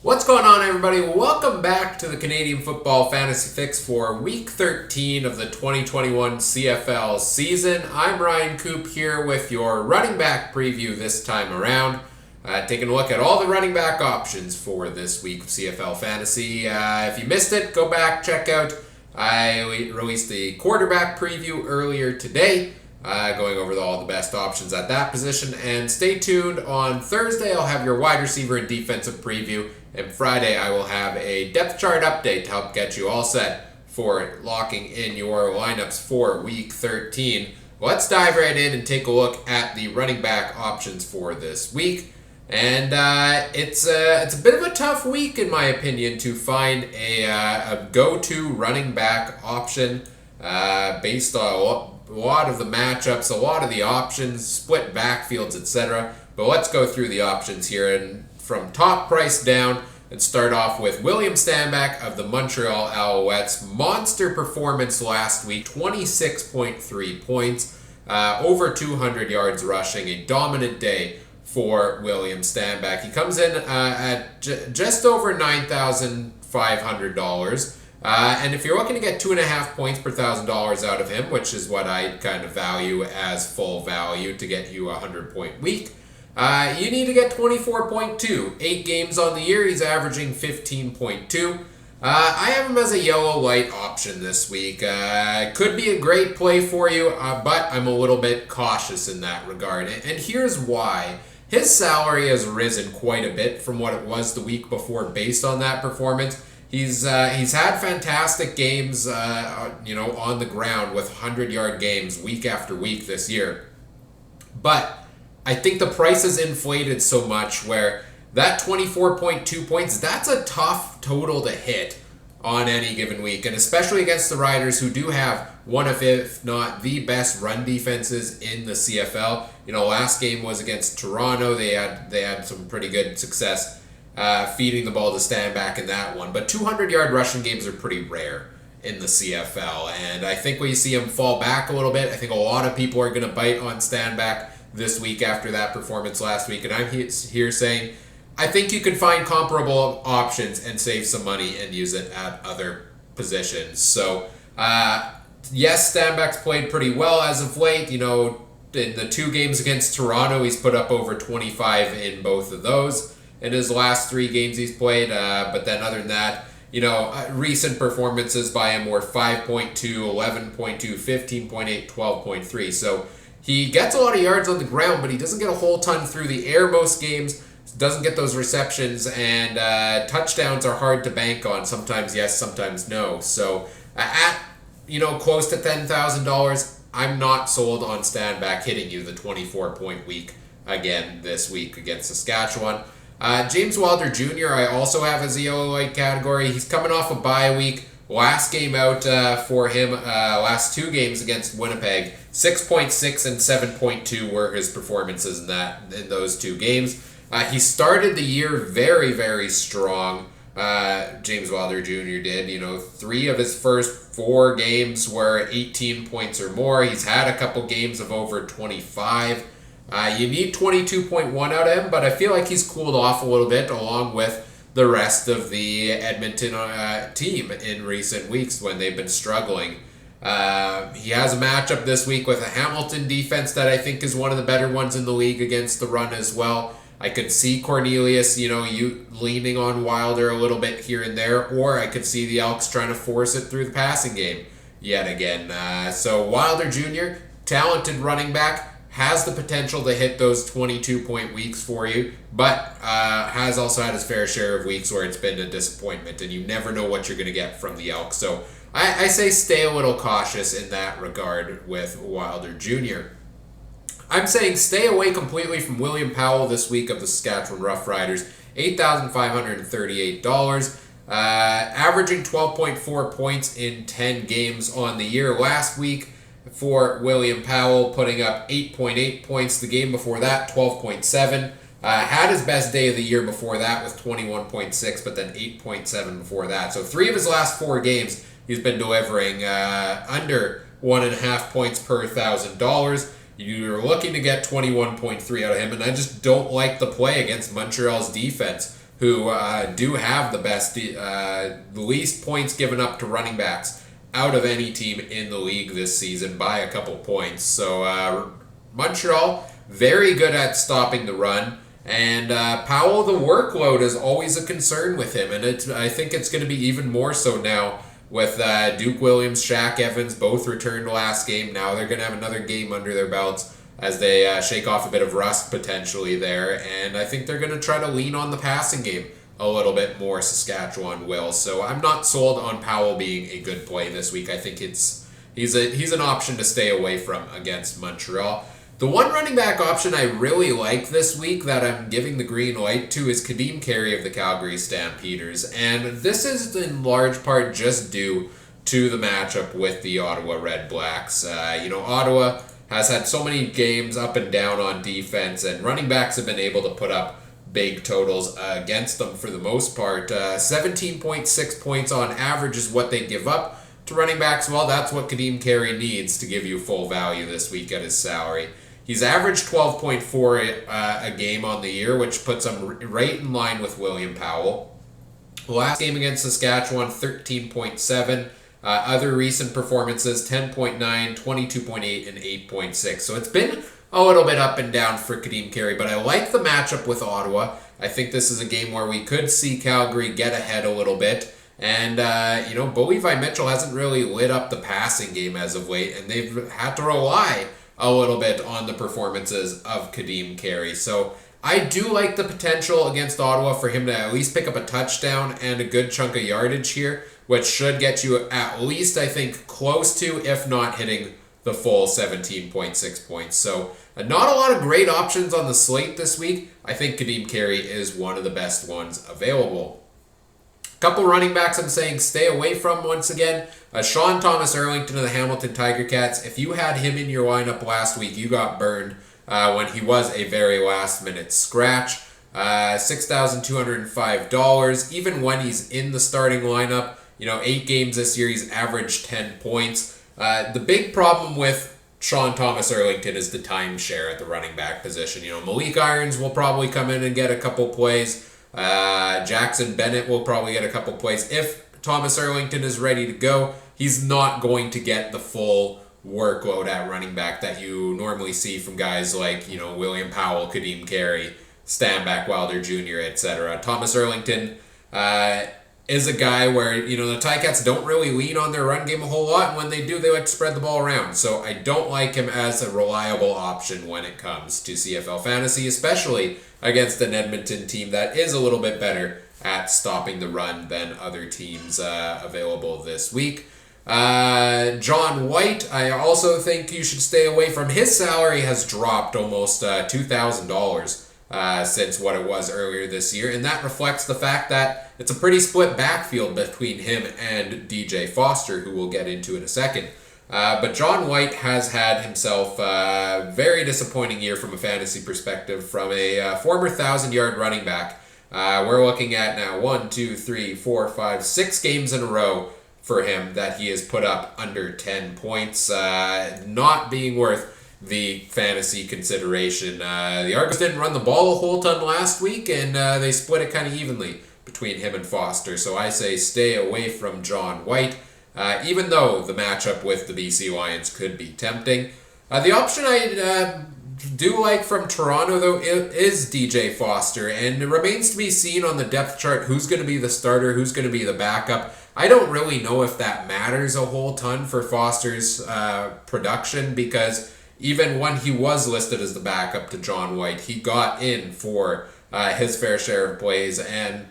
What's going on, everybody? Welcome back to the Canadian Football Fantasy Fix for Week 13 of the 2021 CFL season. I'm Ryan Coop here with your running back preview this time around. Taking a look at all the running back options for this week of CFL Fantasy. If you missed it, go back, check out. I released the quarterback preview earlier today. Going over all the best options at that position. And stay tuned. On Thursday, I'll have your wide receiver and defensive preview. And Friday, I will have a depth chart update to help get you all set for locking in your lineups for Week 13. Let's dive right in and take a look at the running back options for this week. And it's a bit of a tough week, in my opinion, to find a go-to running back option based on a lot of the matchups, a lot of the options, split backfields, etc. But let's go through the options here and from top price down and start off with William Stanback of the Montreal Alouettes. Monster performance last week, 26.3 points, over 200 yards rushing, a dominant day for William Stanback. He comes in at just over $9,500. And if you're looking to get 2.5 points per $1,000 out of him, which is what I kind of value as full value to get you a 100-point week, you need to get 24.2. 8 games on the year, he's averaging 15.2. I have him as a yellow light option this week. Could be a great play for you, but I'm a little bit cautious in that regard. And here's why. His salary has risen quite a bit from what it was the week before based on that performance. He's had fantastic games, on the ground with 100-yard games week after week this year. But I think the price is inflated so much where that 24.2 points, that's a tough total to hit on any given week. And especially against the Riders, who do have one of, if not the best run defenses in the CFL. Last game was against Toronto. They had some pretty good success feeding the ball to Stanback in that one. But 200-yard rushing games are pretty rare in the CFL. And I think we see him fall back a little bit. I think a lot of people are going to bite on Stanback this week after that performance last week. And I'm here saying I think you can find comparable options and save some money and use it at other positions. So, yes, Stanback's played pretty well as of late. In the 2 games against Toronto, he's put up over 25 in both of those. In his last 3 games he's played, but then other than that, recent performances by him were 5.2, 11.2, 15.8, 12.3. So he gets a lot of yards on the ground, but he doesn't get a whole ton through the air most games, doesn't get those receptions, and touchdowns are hard to bank on. Sometimes yes, sometimes no. So at close to $10,000, I'm not sold on Stanback hitting you the 24-point week again this week against Saskatchewan. James Wilder Jr. I also have as a yellow light category. He's coming off a bye week. Last game out for him, last 2 games against Winnipeg, 6.6 and 7.2 were his performances in those 2 games. He started the year very, very strong. James Wilder Jr. did. 3 of his first 4 games were 18 points or more. He's had a couple games of over 25. You need 22.1 out of him, but I feel like he's cooled off a little bit along with the rest of the Edmonton team in recent weeks when they've been struggling. He has a matchup this week with a Hamilton defense that I think is one of the better ones in the league against the run as well. I could see Cornelius, you leaning on Wilder a little bit here and there, or I could see the Elks trying to force it through the passing game yet again. So Wilder Jr., talented running back, has the potential to hit those 22-point weeks for you, but has also had his fair share of weeks where it's been a disappointment, and you never know what you're going to get from the Elks. So I say stay a little cautious in that regard with Wilder Jr. I'm saying stay away completely from William Powell this week of the Saskatchewan Roughriders, $8,538, averaging 12.4 points in 10 games on the year last week. For William Powell, putting up 8.8 points. The game before that, 12.7. Had his best day of the year before that with 21.6, but then 8.7 before that. So 3 of his last 4 games, he's been delivering under 1.5 points per $1,000. You're looking to get 21.3 out of him, and I just don't like the play against Montreal's defense who do have the least points given up to running backs out of any team in the league this season by a couple points. So Montreal, very good at stopping the run. And Powell, the workload is always a concern with him. And I think it's going to be even more so now with Duke Williams, Shaq Evans, both returned last game. Now they're going to have another game under their belts as they shake off a bit of rust potentially there. And I think they're going to try to lean on the passing game a little bit more, Saskatchewan will. So I'm not sold on Powell being a good play this week. I think he's an option to stay away from against Montreal. The one running back option I really like this week that I'm giving the green light to is Kadeem Carey of the Calgary Stampeders. And this is in large part just due to the matchup with the Ottawa Red Blacks. Ottawa has had so many games up and down on defense, and running backs have been able to put up big totals against them for the most part. 17.6 points on average is what they give up to running backs. Well, that's what Kadeem Carey needs to give you full value this week at his salary. He's averaged 12.4 a game on the year, which puts him right in line with William Powell. Last game against Saskatchewan, 13.7. Other recent performances, 10.9, 22.8, and 8.6. So it's been a little bit up and down for Kadeem Carey, but I like the matchup with Ottawa. I think this is a game where we could see Calgary get ahead a little bit. And, Bo Levi Mitchell hasn't really lit up the passing game as of late, and they've had to rely a little bit on the performances of Kadeem Carey. So I do like the potential against Ottawa for him to at least pick up a touchdown and a good chunk of yardage here, which should get you at least, I think, close to, if not hitting the full 17.6 points. So not a lot of great options on the slate this week. I think Kadeem Carey is one of the best ones available. Couple running backs I'm saying stay away from once again. Sean Thomas Erlington of the Hamilton Tiger Cats. If you had him in your lineup last week, you got burned when he was a very last-minute scratch. $6,205. Even when he's in the starting lineup, 8 games this year, he's averaged 10 points. The big problem with Sean Thomas Erlington is the timeshare at the running back position. Malik Irons will probably come in and get a couple plays. Jackson Bennett will probably get a couple plays. If Thomas Erlington is ready to go, he's not going to get the full workload at running back that you normally see from guys like, William Powell, Kadeem Carey, Stanback Wilder Jr., etc. Thomas Erlington is a guy where, the Ticats don't really lean on their run game a whole lot, and when they do, they like to spread the ball around. So I don't like him as a reliable option when it comes to CFL Fantasy, especially against an Edmonton team that is a little bit better at stopping the run than other teams available this week. John White, I also think you should stay away from. His salary has dropped almost $2,000 since what it was earlier this year, and that reflects the fact that it's a pretty split backfield between him and DJ Foster, who we'll get into in a second. But John White has had himself a very disappointing year from a fantasy perspective from a former 1,000-yard running back. We're looking at now 6 games in a row for him that he has put up under 10 points, not being worth the fantasy consideration. The Argos didn't run the ball a whole ton last week, and they split it kind of evenly between him and Foster. So I say stay away from John White, even though the matchup with the BC Lions could be tempting. The option I do like from Toronto, though, is DJ Foster, and it remains to be seen on the depth chart who's going to be the starter, who's going to be the backup. I don't really know if that matters a whole ton for Foster's production, because even when he was listed as the backup to John White, he got in for his fair share of plays, and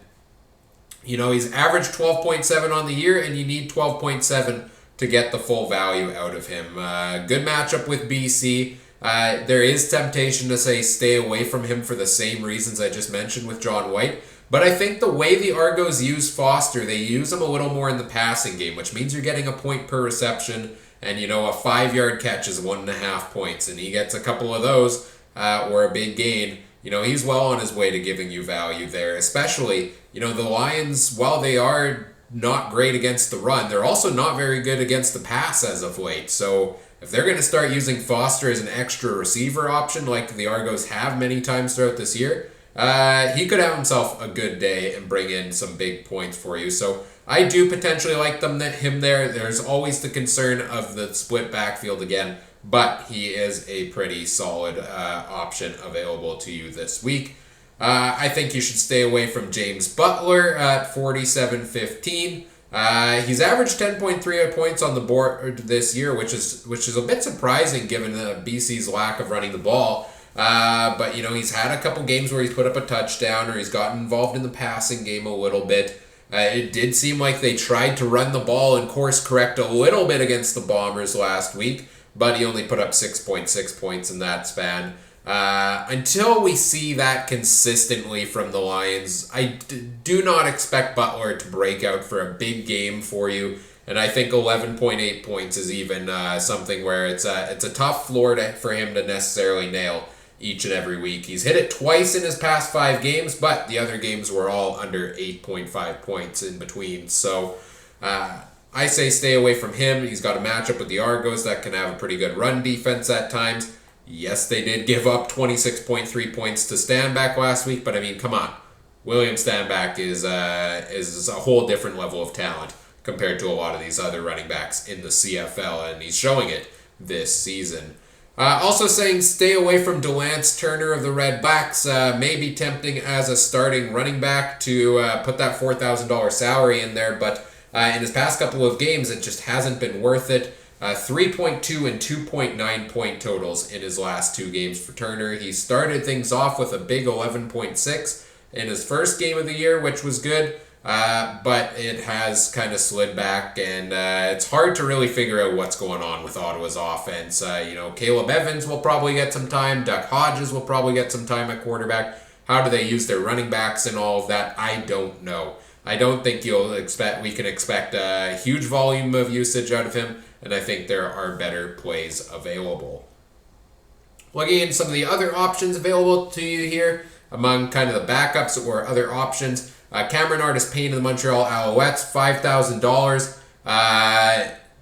he's averaged 12.7 on the year, and you need 12.7 to get the full value out of him. Good matchup with BC. There is temptation to say stay away from him for the same reasons I just mentioned with John White. But I think the way the Argos use Foster, they use him a little more in the passing game, which means you're getting a point per reception, and a 5-yard catch is 1.5 points, and he gets a couple of those, or a big gain. He's well on his way to giving you value there, especially, the Lions, while they are not great against the run, they're also not very good against the pass as of late. So if they're going to start using Foster as an extra receiver option like the Argos have many times throughout this year, he could have himself a good day and bring in some big points for you. So I do potentially like him there. There's always the concern of the split backfield again, but he is a pretty solid option available to you this week. I think you should stay away from James Butler at 47.15. He's averaged 10.3 points on the board this year, which is a bit surprising given BC's lack of running the ball. But he's had a couple games where he's put up a touchdown or he's gotten involved in the passing game a little bit. It did seem like they tried to run the ball and course correct a little bit against the Bombers last week, but he only put up 6.6 points in that span. Until we see that consistently from the Lions, I do not expect Butler to break out for a big game for you. And I think 11.8 points is even something where it's a tough floor for him to necessarily nail each and every week. He's hit it twice in his past 5 games, but the other games were all under 8.5 points in between. So I say stay away from him. He's got a matchup with the Argos that can have a pretty good run defense at times. Yes, they did give up 26.3 points to Stanback last week, but I mean, come on. William Stanback is a whole different level of talent compared to a lot of these other running backs in the CFL, and he's showing it this season. Also saying stay away from Delance Turner of the Redbacks. May be tempting as a starting running back to put that $4,000 salary in there, but in his past couple of games, it just hasn't been worth it. 3.2 and 2.9 point totals in his last 2 games for Turner. He started things off with a big 11.6 in his first game of the year, which was good, but it has kind of slid back, and it's hard to really figure out what's going on with Ottawa's offense. Caleb Evans will probably get some time. Duck Hodges will probably get some time at quarterback. How do they use their running backs and all of that? I don't know. I don't think we can expect a huge volume of usage out of him, and I think there are better plays available. Looking at some of the other options available to you here, among kind of the backups or other options, Cameron Artis-Payne of the Montreal Alouettes, $5,000,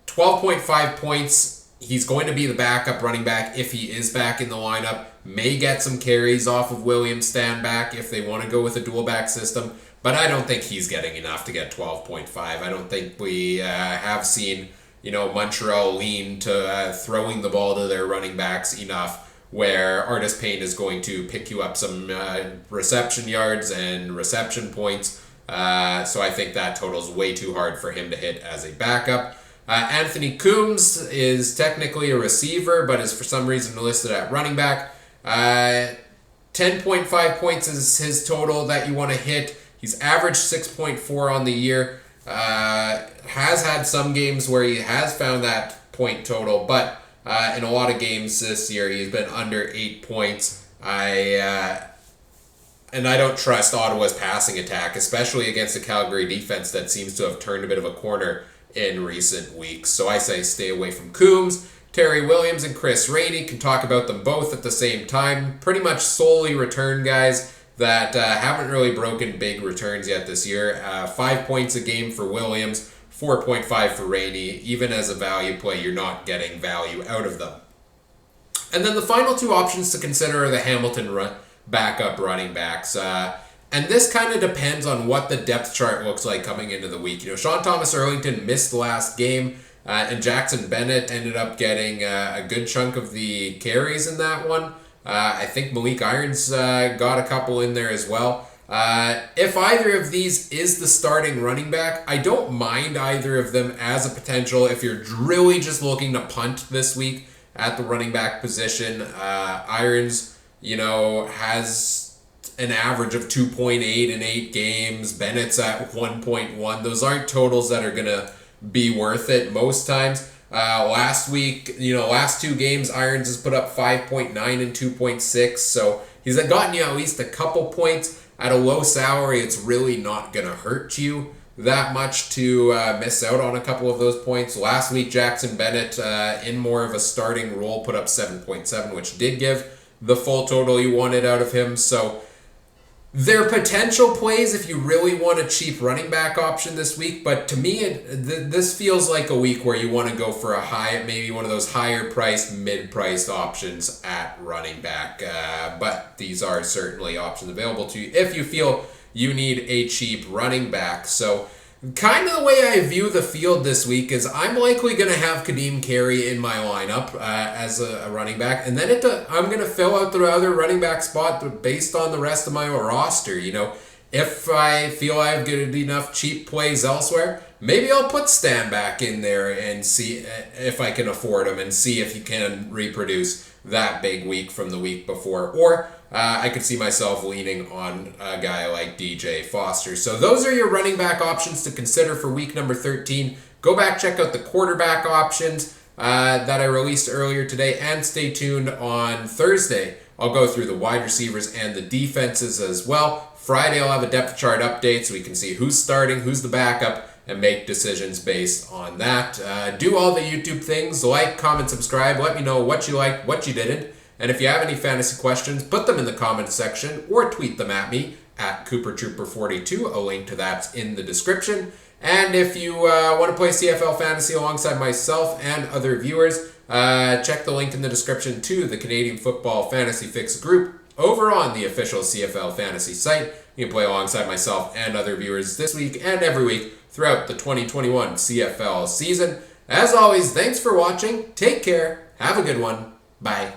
12.5 points. He's going to be the backup running back if he is back in the lineup. May get some carries off of William Stanback if they want to go with a dual back system, but I don't think he's getting enough to get 12.5. I don't think we have seen Montreal lean to throwing the ball to their running backs enough where Artis-Payne is going to pick you up some reception yards and reception points. So I think that total's way too hard for him to hit as a backup. Anthony Coombs is technically a receiver, but is for some reason listed at running back. 10.5 points is his total that you want to hit. He's averaged 6.4 on the year. Has had some games where he has found that point total, but in a lot of games this year he's been under 8 points. And I don't trust Ottawa's passing attack, especially against a Calgary defense that seems to have turned a bit of a corner in recent weeks. So I say stay away from Coombs. Terry Williams and Chris Rainey, can talk about them both at the same time. Pretty much solely return guys that haven't really broken big returns yet this year. 5 points a game for Williams, 4.5 for Rainey. Even as a value play, you're not getting value out of them. And then the final 2 options to consider are the Hamilton backup running backs. And this kind of depends on what the depth chart looks like coming into the week. Sean Thomas Erlington missed the last game, and Jackson Bennett ended up getting a good chunk of the carries in that one. I think Malik Irons got a couple in there as well. If either of these is the starting running back, I don't mind either of them as a potential if you're really just looking to punt this week at the running back position. Irons, has an average of 2.8 in 8 games. Bennett's at 1.1. Those aren't totals that are going to be worth it most times. Last week, last 2 games, Irons has put up 5.9 and 2.6. So he's gotten you at least a couple points. At a low salary, it's really not going to hurt you that much to miss out on a couple of those points. Last week, Jackson Bennett, in more of a starting role, put up 7.7, which did give the full total you wanted out of him. So There are potential plays if you really want a cheap running back option this week, but to me, this feels like a week where you want to go for a high, maybe one of those higher priced, mid-priced options at running back. But these are certainly options available to you if you feel you need a cheap running back. So kind of the way I view the field this week is I'm likely going to have Kadeem Carey in my lineup as a running back, and then I'm going to fill out the other running back spot based on the rest of my roster. If I feel I have good enough cheap plays elsewhere, maybe I'll put Stan back in there and see if I can afford him and see if he can reproduce that big week from the week before. Or I could see myself leaning on a guy like DJ Foster. So those are your running back options to consider for week number 13. Go back, check out the quarterback options that I released earlier today, and stay tuned on Thursday. I'll go through the wide receivers and the defenses as well. Friday, I'll have a depth chart update so we can see who's starting, who's the backup, and make decisions based on that. Do all the YouTube things, like, comment, subscribe. Let me know what you liked, what you didn't. And if you have any fantasy questions, put them in the comments section or tweet them at me at CooperTrooper42. A link to that's in the description. And if you want to play CFL Fantasy alongside myself and other viewers, check the link in the description to the Canadian Football Fantasy Fix group over on the official CFL Fantasy site. You can play alongside myself and other viewers this week and every week throughout the 2021 CFL season. As always, thanks for watching. Take care. Have a good one. Bye.